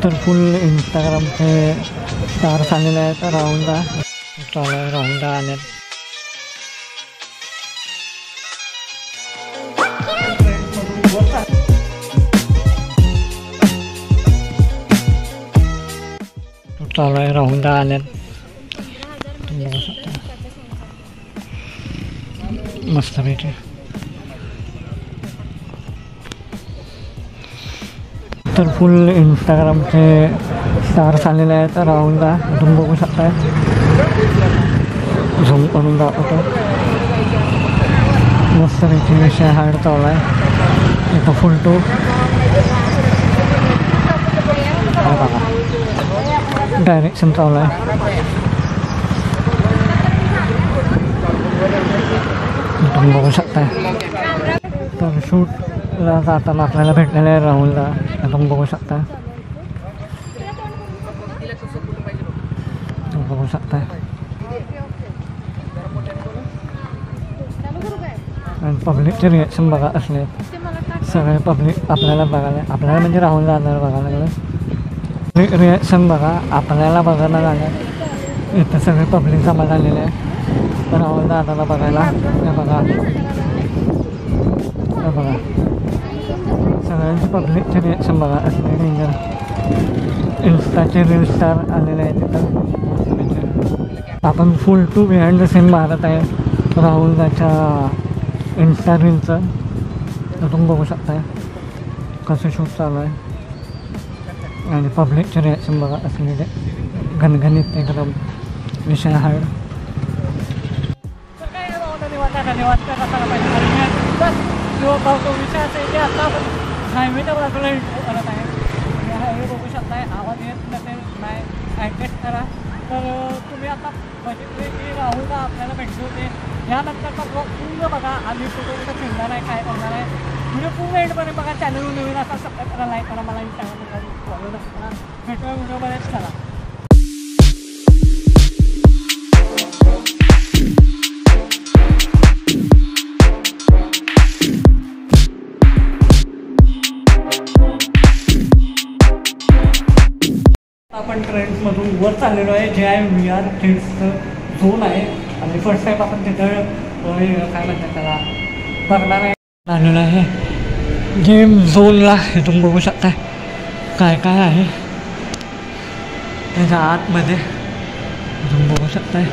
तर full इंस्टाग्रामचे stars आलेले आहेत. राहुलदा चालू आहे, राहुलदा आले. चालू आहे, राहुलदा आले. मस्त पैकी तर फुल इंस्टाग्रामचे स्टार्स आलेले आहेत. राहुलदा तुम्ही बघू शकताय. झूम करून दाखवतो. मस्त पैकी विषय हार्ड चालू आहे. इथं फुल टू बघा डायरेक्शन चालू आहे. तुम्ही बघू शकताय. तर शूटला जाताना आपल्याला भेटलेलं आहे राहुलदा. तुम्ही बघू शकता. बघू शकताय. आणि पब्लिकचे रिॲक्शन बघा असले. सगळे पब्लिक आपल्याला बघायला, आपल्याला म्हणजे राहुलदा आल्याला बघायला लागलं. रिॲक्शन बघा आपल्याला बघायला लागलं. इथं सगळे पब्लिक जमा झालेले आहे राहुलदा आल्याला बघायला. हे बघा, हे बघा सगळ्यांचे पब्लिकचे रिॲक्शन बघा असले. डेंजर इंस्टाचे रील स्टार आलेले आहेत तिथं. आपण full to behind the scene मारत आहे राहुलदाच्या इंस्टा रीलचं. तुम्ही बघू शकताय कसं शूट चालू आहे. आणि पब्लिकचे रिॲक्शन बघा असलेले घनघणीत एकदम विषय हार्ड. धन्यवाद करायला पाहिजे. बस जो विषय असेल की आता आपण हायवेच्या बाजूला करत आहे. हायवे बघू शकताय. आवाज येत नसेल नाही ॲडजस्ट करा. तर तुम्ही आता बघितले की राहुलदा आपल्याला भेटले होते. यानंतरचा ब्लॉग पूर्ण बघा. आम्ही फोटो कुठं फिरणार आहे, काय करणार आहे, व्हिडिओ पूर्ण एंडपर्यंत बघा. चॅनल नवीन असा सबस्क्राईब करा, लाईक करा, मला इंस्टाग्रामवर फॉलो करा. भेटूया व्हिडिओमध्येच करा. आपण ट्रेंड्समधून वर चाललेलो आहे. जे आहे VR थ्रेड्सचं झोन आहे. आणि फर्स्ट टाईम आपण तिथं काय म्हणतात त्याला बघणार आहे. आलेलं आहे गेम झोनला. हे तुम्ही बघू शकताय काय काय आहे त्याच्या आतमध्ये. तुम्ही बघू शकताय.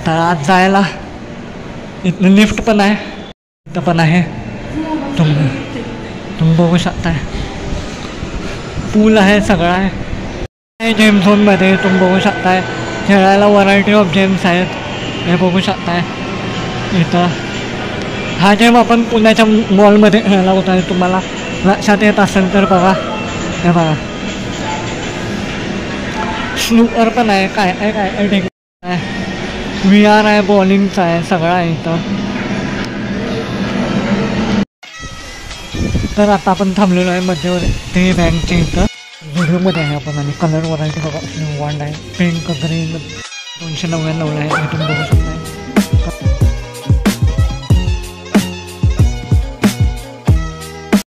तर आत जायला इथलं लिफ्ट पण आहे, इथं पण आहे. तुम्ही बघू शकताय. पूल आहे, सगळं आहे गेम झोनमध्ये. तुम्ही बघू शकताय खेळायला व्हरायटी ऑफ गेम्स आहेत. हे बघू शकताय. इथं हा गेम आपण पुण्याच्या मॉलमध्ये खेळायला होता. तुम्हाला लक्षात येत असेल तर बघा. हे बघा स्नूकर पण आहे. काय आहे काय आहे VR आहे, बॉलिंगचं आहे, सगळं आहे इथं. तर आता आपण थांबलेलो आहे मध्यवर्ती बँकच्या इथं. व्हिडिओमध्ये आहे आपण. आणि कलर व्हरायटी बघा वॉन्ड आहे, पिंक ग्रीन 299 आहे. तुम्ही बघू शकता.